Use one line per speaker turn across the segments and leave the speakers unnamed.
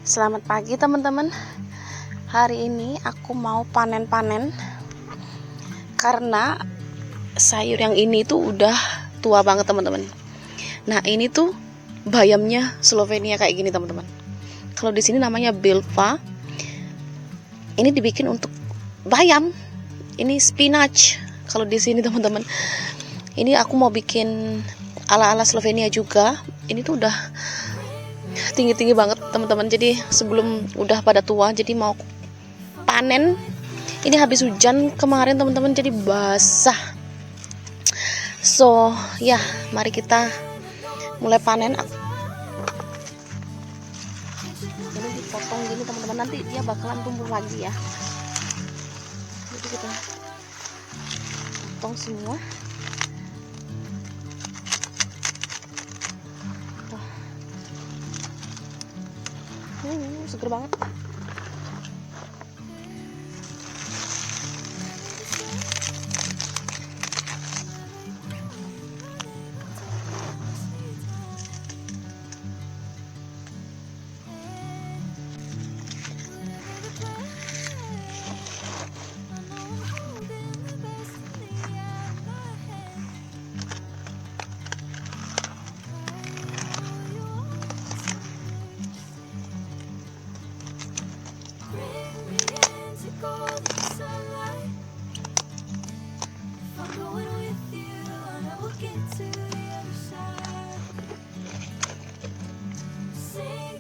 Selamat pagi teman-teman. Hari ini aku mau panen-panen karena sayur yang ini tuh udah tua banget teman-teman. Nah ini tuh bayamnya Slovenia kayak gini teman-teman. Kalau di sini namanya bilva. Ini dibikin untuk bayam. Ini spinach kalau di sini teman-teman. Ini aku mau bikin ala-ala Slovenia juga. Ini tuh udah tinggi-tinggi banget teman-teman, jadi sebelum udah pada tua, jadi mau panen. Ini habis hujan kemarin teman-teman, jadi basah. So ya, mari kita mulai panen. Ini dipotong gini teman-teman, nanti dia bakalan tumbuh lagi ya. Jadi kita potong semua. Seger banget.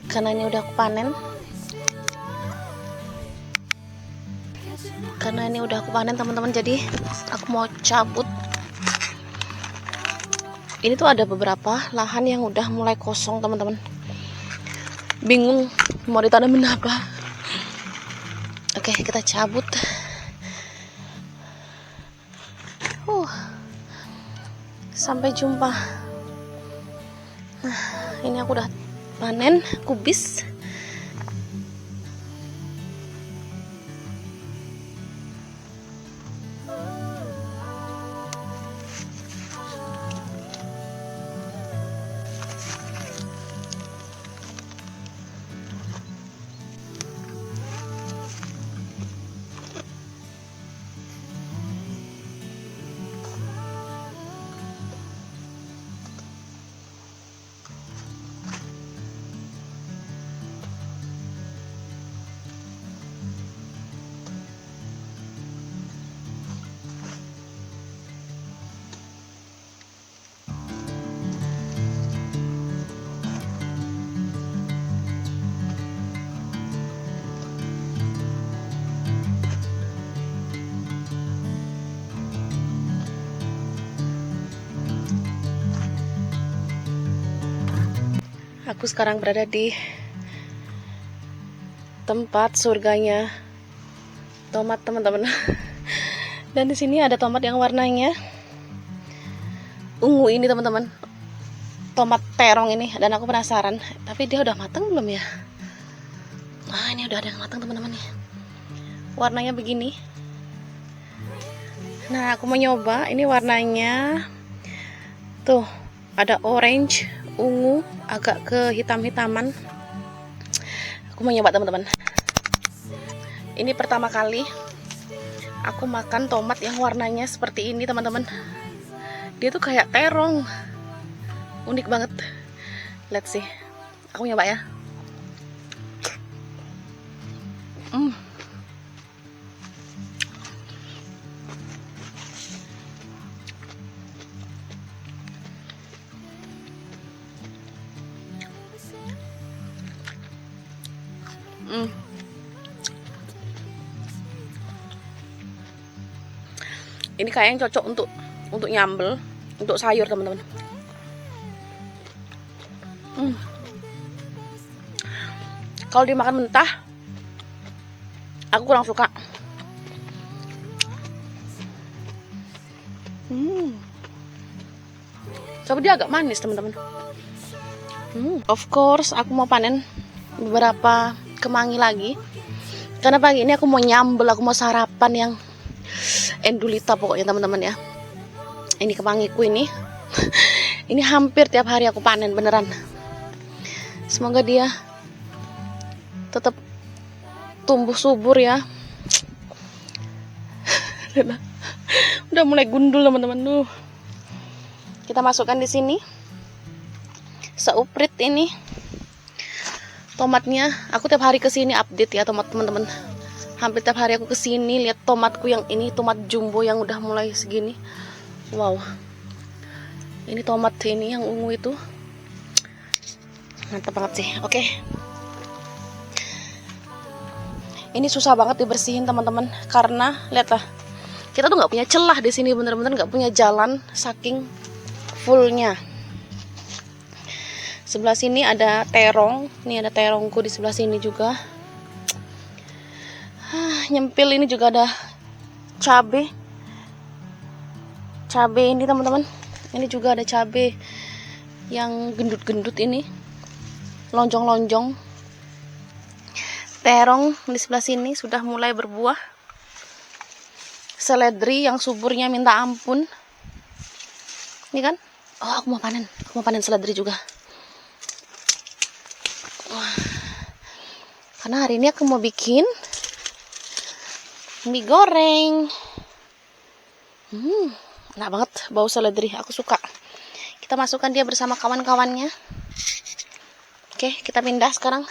Karena ini udah aku panen, teman-teman, jadi aku mau cabut. Ini tuh ada beberapa lahan yang udah mulai kosong teman-teman, bingung mau ditanamin apa. Oke, kita cabut. Sampai jumpa. Nah, ini aku udah panen kubis. Aku sekarang berada di tempat surganya tomat teman-teman. Dan di sini ada tomat yang warnanya ungu ini teman-teman, tomat terong ini. Dan aku penasaran, tapi dia udah matang belum ya? Nah, ini udah ada yang matang teman-teman nih. Warnanya begini. Nah, aku mau nyoba. Ini warnanya tuh ada orange, ungu, agak ke hitam-hitaman. Aku mau nyoba teman-teman. Ini pertama kali aku makan tomat yang warnanya seperti ini teman-teman. Dia tuh kayak terong, unik banget. Let's see. Aku nyoba ya. Ini kayaknya cocok untuk nyambel, untuk sayur teman-teman. Kalau dimakan mentah, aku kurang suka. Tapi dia agak manis teman-teman. Of course, aku mau panen beberapa kemangi lagi. Karena pagi ini aku mau nyambel, aku mau sarapan yang endulita pokoknya teman-teman ya. Ini kemangiku ini. Ini hampir tiap hari aku panen beneran. Semoga dia tetap tumbuh subur ya. Udah mulai gundul teman-teman tuh. Kita masukkan di sini seuprit ini tomatnya. Aku tiap hari kesini update ya tomat teman-teman. Hampir tiap hari aku kesini lihat tomatku yang ini, tomat jumbo yang udah mulai segini. Wow, ini tomat ini yang ungu itu mantap banget sih. Oke, ini susah banget dibersihin teman-teman, karena lihatlah kita tuh nggak punya celah di sini, bener-bener nggak punya jalan saking fullnya. Sebelah sini ada terong, ini ada terongku di sebelah sini juga. Nyempil ini juga ada cabe ini teman-teman. Ini juga ada cabe yang gendut-gendut ini, lonjong-lonjong. Terong di sebelah sini sudah mulai berbuah. Seledri yang suburnya minta ampun. Ini kan, oh aku mau panen seledri juga. Wah. Karena hari ini aku mau bikin mie goreng. Enak banget bau seledri, aku suka. Kita masukkan dia bersama kawan-kawannya. Oke, kita pindah sekarang.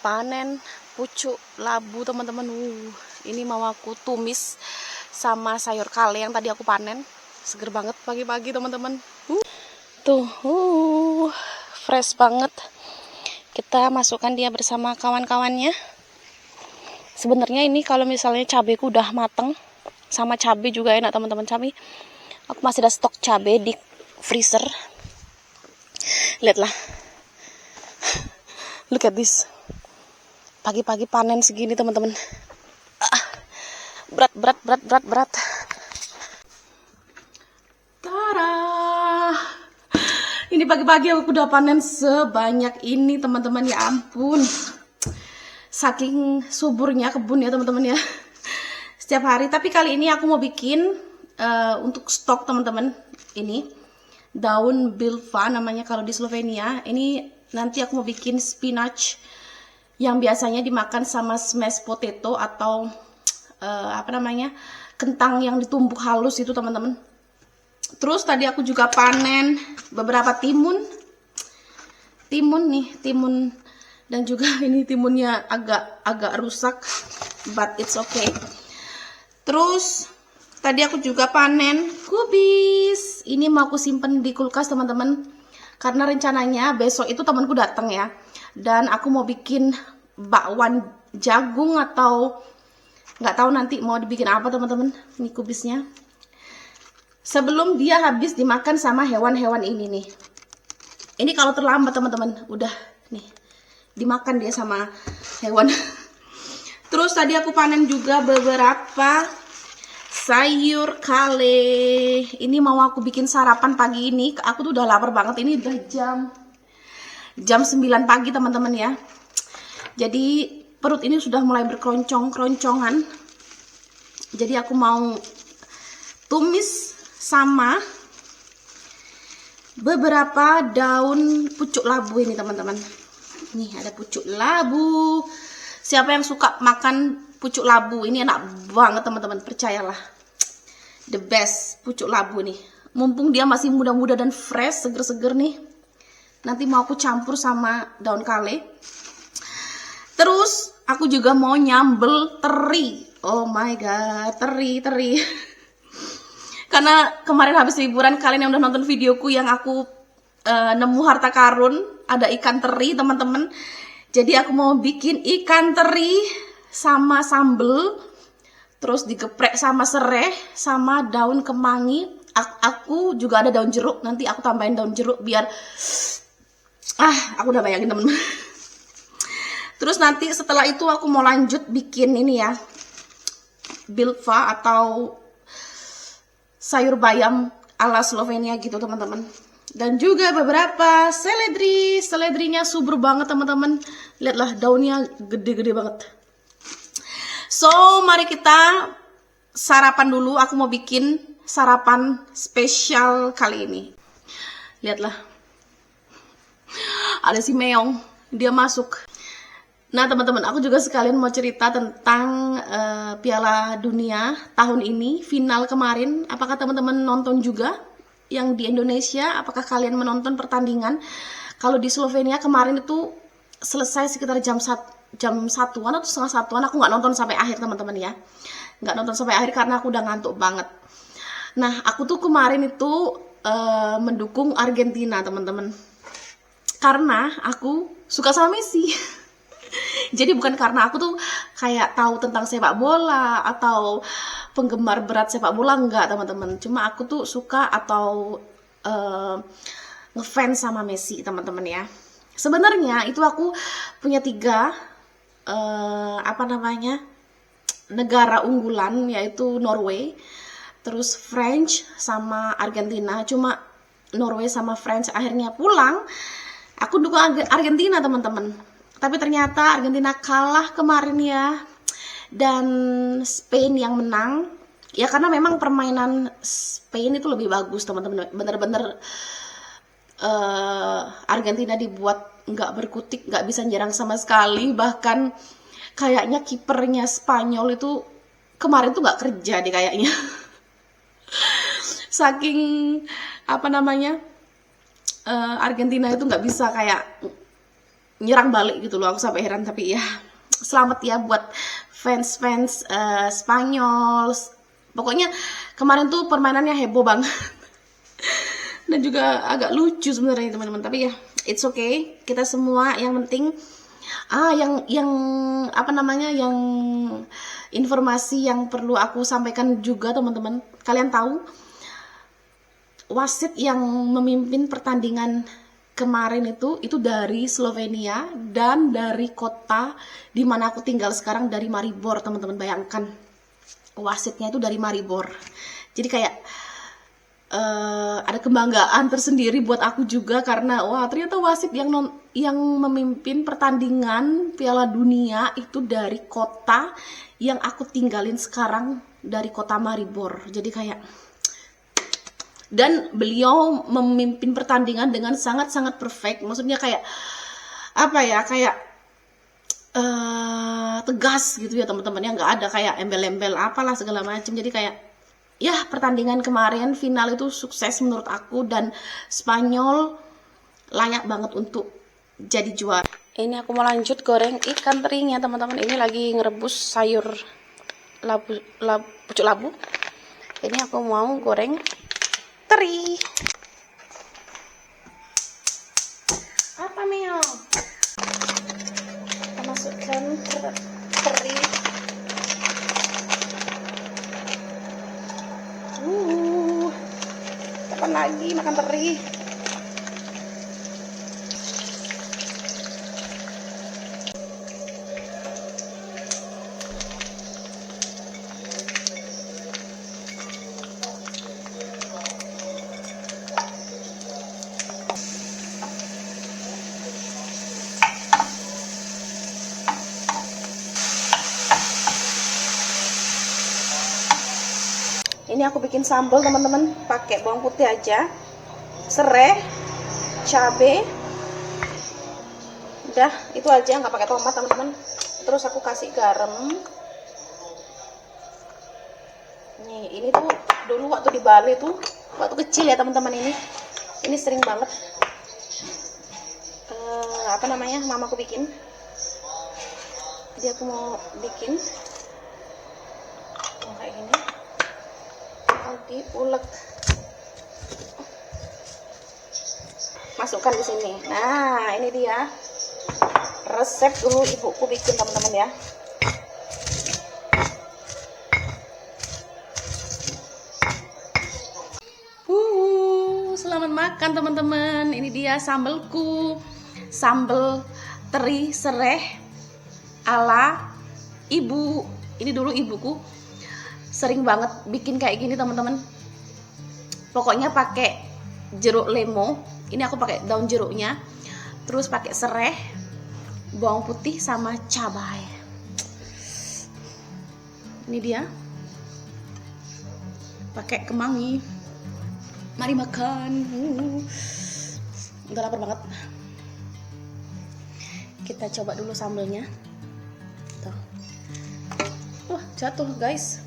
Panen pucuk labu teman-teman. Ini mau aku tumis sama sayur kale yang tadi aku panen. Seger banget pagi-pagi teman-teman. Tuh, fresh banget. Kita masukkan dia bersama kawan-kawannya. Sebenarnya ini kalau misalnya cabeku udah mateng, sama cabe juga enak teman-teman. Cabe, aku masih ada stok cabe di freezer. Lihatlah, look at this. Pagi-pagi panen segini teman-teman. Berat. Tada! Ini pagi-pagi aku udah panen sebanyak ini teman-teman, ya ampun. Saking suburnya kebun ya teman-teman ya. Setiap hari, tapi kali ini aku mau bikin untuk stok teman-teman. Ini daun bilva namanya kalau di Slovenia. Ini nanti aku mau bikin spinach yang biasanya dimakan sama smashed potato atau kentang yang ditumbuk halus itu teman-teman. Terus tadi aku juga panen beberapa timun dan juga ini timunnya agak rusak, but it's okay. Terus tadi aku juga panen kubis. Ini mau aku simpen di kulkas teman-teman, karena rencananya besok itu temanku datang ya. Dan aku mau bikin bakwan jagung atau nggak tahu nanti mau dibikin apa teman-teman. Ini kubisnya. Sebelum dia habis dimakan sama hewan-hewan ini nih. Ini kalau terlambat teman-teman, udah nih dimakan dia sama hewan. Terus tadi aku panen juga beberapa sayur kale. Ini mau aku bikin sarapan pagi ini. Aku tuh udah lapar banget. Ini udah jam 9 pagi teman-teman ya. Jadi perut ini sudah mulai berkeroncong-keroncongan. Jadi aku mau tumis sama beberapa daun pucuk labu ini teman-teman. Nih ada pucuk labu. Siapa yang suka makan pucuk labu, ini enak banget teman-teman, percayalah. The best pucuk labu nih. Mumpung dia masih muda-muda dan fresh, seger-seger nih. Nanti mau aku campur sama daun kale. Terus aku juga mau nyambel teri. Oh my god, teri. Karena kemarin habis liburan, kalian yang udah nonton videoku yang aku nemu harta karun, ada ikan teri teman-teman. Jadi aku mau bikin ikan teri sama sambel, terus digeprek sama sereh, sama daun kemangi. Aku juga ada daun jeruk, nanti aku tambahin daun jeruk biar aku udah bayangin temen-temen. Terus nanti setelah itu aku mau lanjut bikin ini ya, bilfa atau sayur bayam ala Slovenia gitu teman-teman. Dan juga beberapa seledrinya subur banget teman-teman. Lihatlah daunnya gede-gede banget. So mari kita sarapan dulu. Aku mau bikin sarapan spesial kali ini. Lihatlah, ada si Meong, dia masuk. Nah teman-teman, aku juga sekalian mau cerita tentang Piala Dunia tahun ini, final kemarin. Apakah teman-teman nonton juga yang di Indonesia? Apakah kalian menonton pertandingan? Kalau di Slovenia kemarin itu selesai sekitar jam 1-an atau setengah 1-an. Aku nggak nonton sampai akhir teman-teman ya. Nggak nonton sampai akhir karena aku udah ngantuk banget. Nah aku tuh kemarin itu mendukung Argentina teman-teman. Karena aku suka sama Messi. Jadi bukan karena aku tuh kayak tahu tentang sepak bola atau penggemar berat sepak bola, enggak teman-teman. Cuma aku tuh suka atau ngefans sama Messi teman-teman ya. Sebenarnya itu aku punya 3 negara unggulan, yaitu Norway, terus French sama Argentina. Cuma Norway sama French akhirnya pulang. Aku dukung Argentina teman-teman. Tapi ternyata Argentina kalah kemarin ya. Dan Spain yang menang. Ya karena memang permainan Spain itu lebih bagus teman-teman. Bener-bener Argentina dibuat nggak berkutik, nggak bisa nyerang sama sekali. Bahkan kayaknya kipernya Spanyol itu kemarin tuh nggak kerja deh kayaknya. Saking Argentina itu nggak bisa kayak nyerang balik gitu loh. Aku sampai heran. Tapi ya selamat ya buat fans Spanyol. Pokoknya kemarin tuh permainannya heboh banget. Dan juga agak lucu sebenarnya teman-teman. Tapi ya it's okay. Kita semua yang penting yang informasi yang perlu aku sampaikan juga teman-teman. Kalian tahu wasit yang memimpin pertandingan kemarin itu dari Slovenia dan dari kota di mana aku tinggal sekarang, dari Maribor teman-teman. Bayangkan wasitnya itu dari Maribor. Jadi kayak ada kebanggaan tersendiri buat aku juga karena wah ternyata wasit yang memimpin pertandingan Piala Dunia itu dari kota yang aku tinggalin sekarang, dari kota Maribor. Jadi kayak, dan beliau memimpin pertandingan dengan sangat-sangat perfect. Maksudnya kayak tegas gitu ya teman-teman. Ya nggak ada kayak embel-embel apalah segala macam. Jadi kayak ya pertandingan kemarin final itu sukses menurut aku. Dan Spanyol layak banget untuk jadi juara. Ini aku mau lanjut goreng ikan terinya teman-teman. Ini lagi ngerebus sayur pucuk labu. Ini aku mau goreng teri. Apa Mel? Kita masukkan teri. Kapan lagi makan teri? Ini aku bikin sambal teman-teman, pakai bawang putih aja. serai, cabe. Udah, itu aja, nggak pakai tomat teman-teman. Terus aku kasih garam. Nih, ini tuh dulu waktu di Bali tuh, waktu kecil ya teman-teman, ini sering banget apa namanya, mamaku bikin. Jadi aku mau bikin kayak gini, mau diulek, masukkan di sini. Nah, ini dia resep dulu ibuku bikin teman-teman ya. Selamat makan teman-teman. Ini dia sambelku, sambel teri sereh ala ibu. Ini dulu ibuku sering banget bikin kayak gini teman-teman. Pokoknya pakai jeruk lemo. Ini aku pakai daun jeruknya. Terus pakai sereh, bawang putih sama cabai. Ini dia. Pakai kemangi. Mari makan. Udah lapar banget. Kita coba dulu sambelnya. Tuh. Wah, jatuh guys.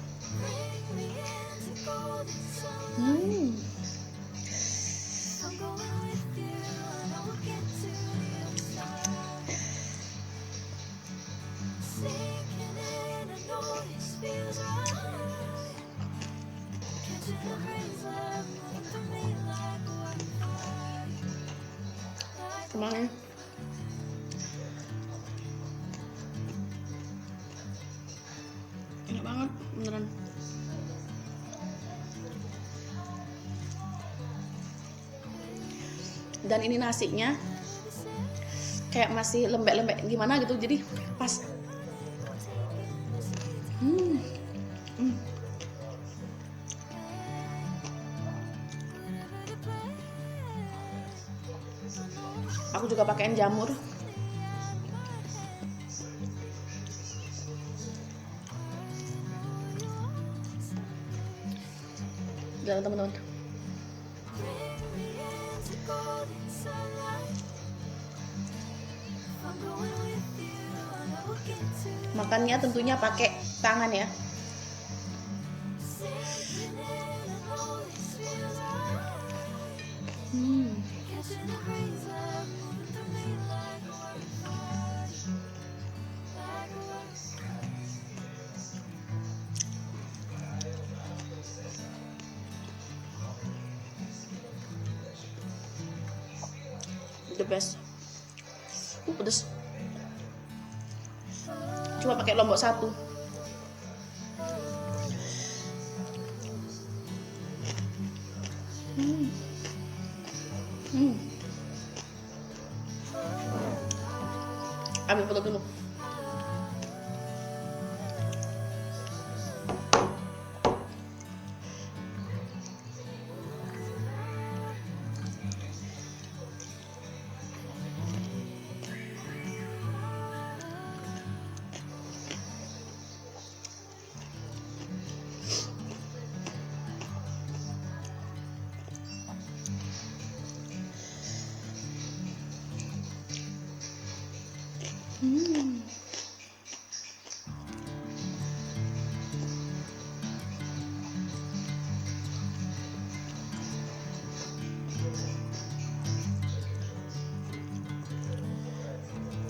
Kemana? Enak banget, beneran. Dan ini nasinya kayak masih lembek-lembek gimana gitu, jadi pas. Aku juga pakaiin jamur. Jangan teman-teman. Makannya tentunya pakai tangan ya. The best. Pedes. Cuma pakai lombok satu. Ambil foto dulu.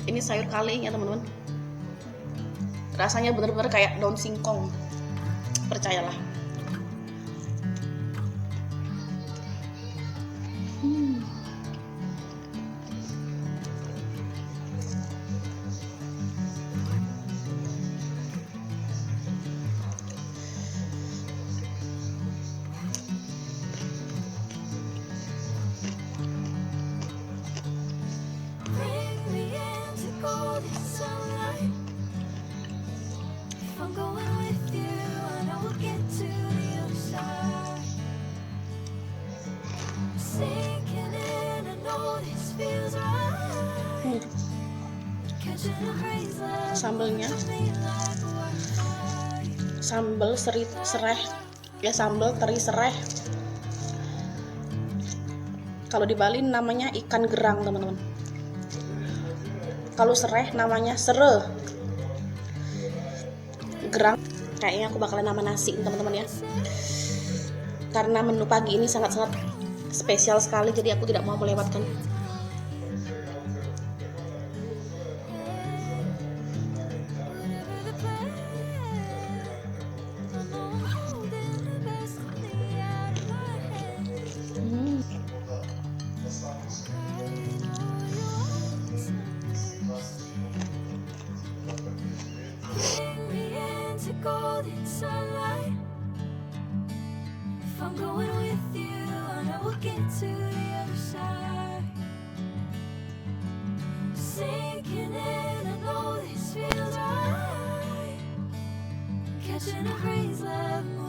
Ini sayur kaleng ya teman-teman. Rasanya bener-bener kayak daun singkong. Percayalah. Sambelnya sambel sereh ya, sambel teri sereh Kalau di Bali namanya ikan gerang teman-teman. Kalau sereh namanya sere. Gerang kayaknya aku bakalan nama nasi teman-teman ya. Karena menu pagi ini sangat-sangat spesial sekali, jadi aku tidak mau melewatkan.
Golden sunlight. If I'm going with you, I know we'll get to the other side. Sinking in, I know this feels right. Catching a breeze, love.